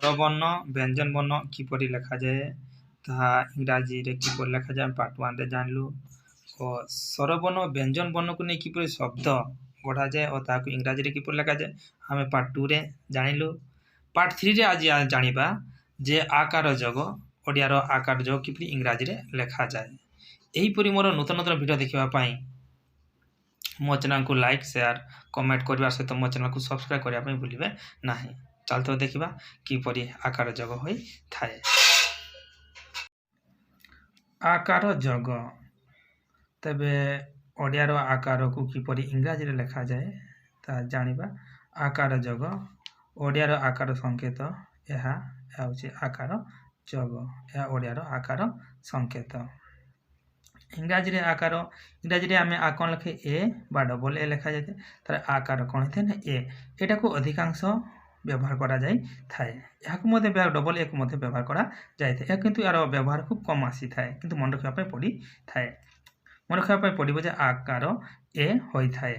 स्वरबर्ण व्यंजन बर्ण किपरि लेखा जाए ताहा इंग्राजी रे किपरि लेखा जाए पार्ट 1 रे जानलु और स्वरबर्ण व्यंजन बर्ण को नै किपरि शब्द गढ़ा जाए और ताहाको इंग्राजी रे किपरि लेखा जाए आमे पार्ट 2 रे जानिलु। पार्ट 3 रे आज जानिबा जे आकार जोग ओडिया रो आकार जोग किपरि इंग्राजी रे लेखा जाए। एही परि मोर नूतन नूतन वीडियो देखिबा पई मो चैनल को लाइक शेयर कमेंट करबा सहित मो चैनल को सब्सक्राइब करबा पई भूलिबे नाही। चलतो देखिबा किपरि आकार जोग होई थाए। आकार जोग तबे ओडिया रो आकार को किपरि इंग्राजी रे लेखा जाए ता जानिबा। आकार जोग ओडिया रो आकार संकेत एहा होछि आकार जोग या ओडिया रो आकार संकेत। इंग्राजी रे आकार इंग्राजी रे आमे आ कोन लिखे ए बा डबल ए लेखा जाते तार आकार कोन हेते ना ए एटा को अधिकांश व्यवहार करा जाय थाए। याकु मध्ये डबल ए को मध्ये व्यवहार करा जाय थाए किंतु यार व्यवहार खूब कम आसी थाए किंतु मन रखिबा पई पड़ी थाए। मन रखिबा पई पड़िबो जे आकार ए होई थाए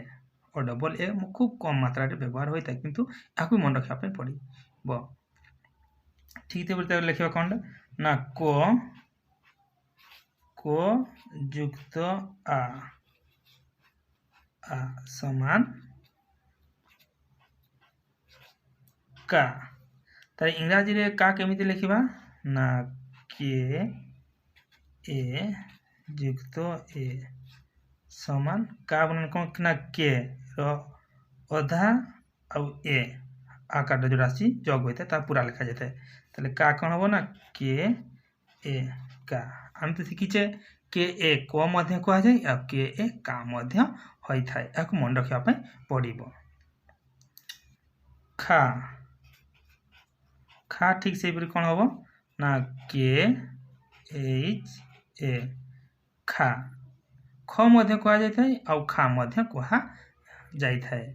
और डबल ए खूब कम मात्रा रे व्यवहार होई थाए किंतु याकु मन रखिबा पई पड़िबो। ठीक ते बोलते लिखिबा कोन ना को युक्त आ समान का तार इंग्राजी रे का केमिति लिखिबा ना के ए युक्त ए समान का बन कोन ना के रो अधा आ ए आकार जो राशि जोग होता ता पूरा लिखा जाता है ताले का कोन हो ना के ए का हम तो शिखिचे के ए को मध्य को जाय आ के ए का मध्य होई थाए याक मन रखिबा पई पड़िबो। खा खा ठीक से परि कोन होबो ना के एच ए खा ख मध्य को जाय थाए आ खा मध्य को जाय थाए।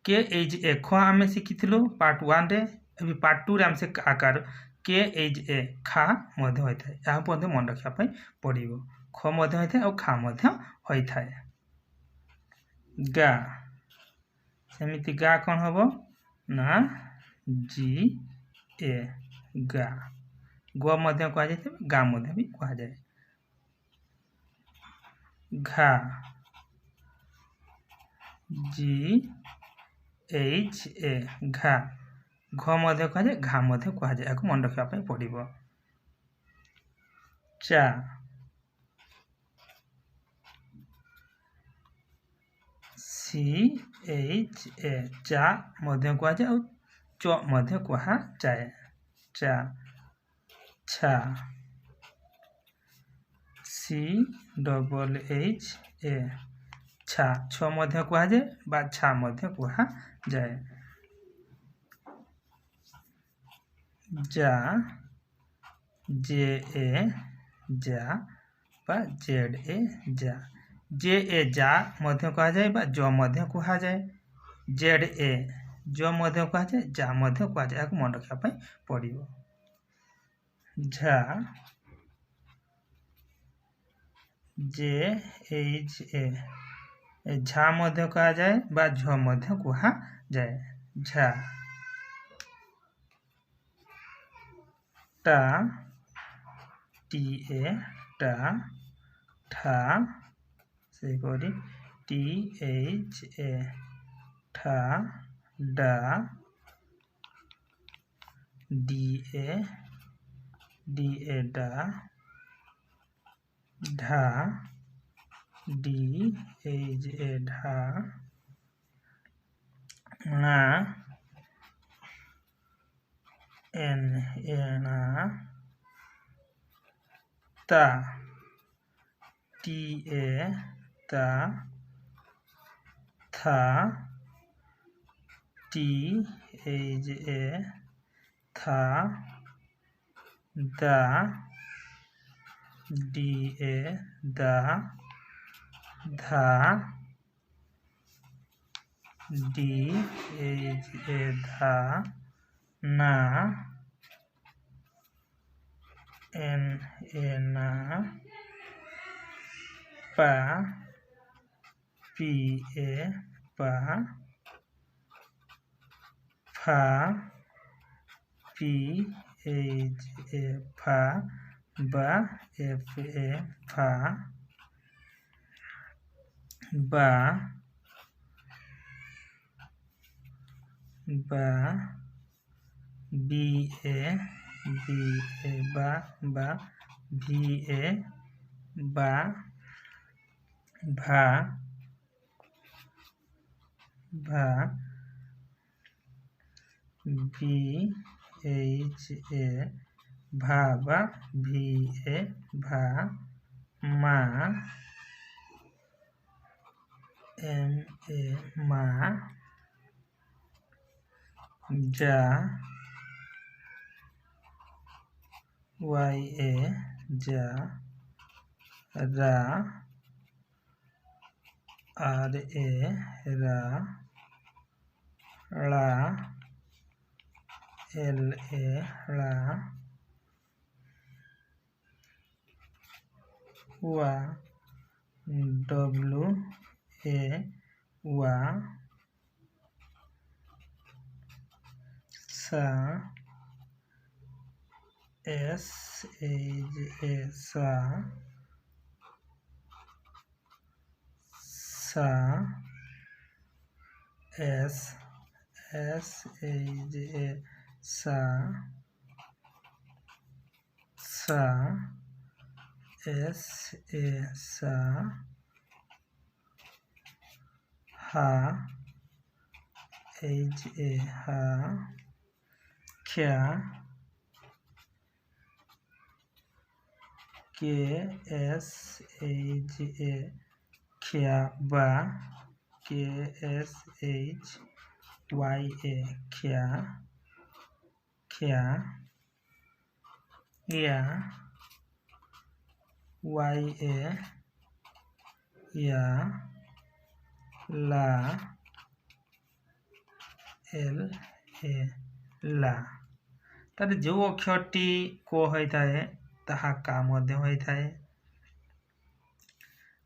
के एच ए ख आमे शिखिथिलु पार्ट 1 रे अभी पार्ट 2 रे हम से आकार के एच ए खा मध्य होई थाए या पदे मन रखिबा पई पड़िबो। ख मध्य होई थाए और खा मध्य होई थाए। गा सेमिति गा कोन होबो ना जी ए गा ग मध्य को जाय थाए गा मध्य भी को जाय। घा जी एच ए घा घ मध्य को जाय घा मध्य को जाय याक मन रखिबा पई पड़िबो। चा सी एच ए चा मध्य को जाय और च मध्य को जाय चा छा सी डबल एच ए छा छ मध्य को जाय बा छा मध्य को जाय। जा जे ए जा बा जेड ए जा जे ए जा मध्य को जाए बा ज मध्य को जाए। जेड ए ज मध्य को जाए जा मध्य को जाए याक मन रखिबा पई पड़िबो। Jha J H A Jha मध्य को जाए बा झ मध्य को जाए झा। टा टी ए टा ठा से करी टी एच ए ठा डा डी ए डा ढा डी एच ए ढा ना एन ए ना ता टी ए ता था टी एच ए था दा डी ए दा धा डी एच ए धा ना एन ए ना पा पी ए पा फा PH A फा बा FA फा बा BA बा VA बा भा BHA भाबा VA भा मा MA मा जा YA जा रा RA रा ला LA ला वा WA वा सा SAJ सा SAJ सा SA सा हा HA हा क्या KSHA क्या बा KSHYA क्या या YA या ला LA ला तार जो अक्षरटी को होता है ताहा का मध्य होता है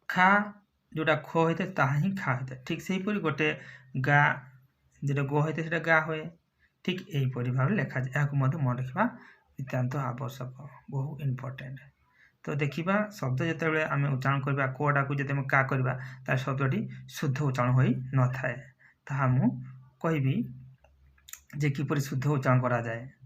खा जोटा खो होता है ताहा ही खा होता है ठीक से हीपरि गोटे गा जो गो होता है गा हुए ठीक यहीपरि भाव लेखा जाए यहाँ मन रखा नितांत आवश्यक बहुत इम्पोर्टेंट तो देखा शब्द जिते आम उच्चारण करवा कोटा को जब का करवा तार शब्दटी शुद्ध उच्चारण हो न थाए ताहा मु कहबी जे किपरि शुद्ध उच्चारण करा जाए।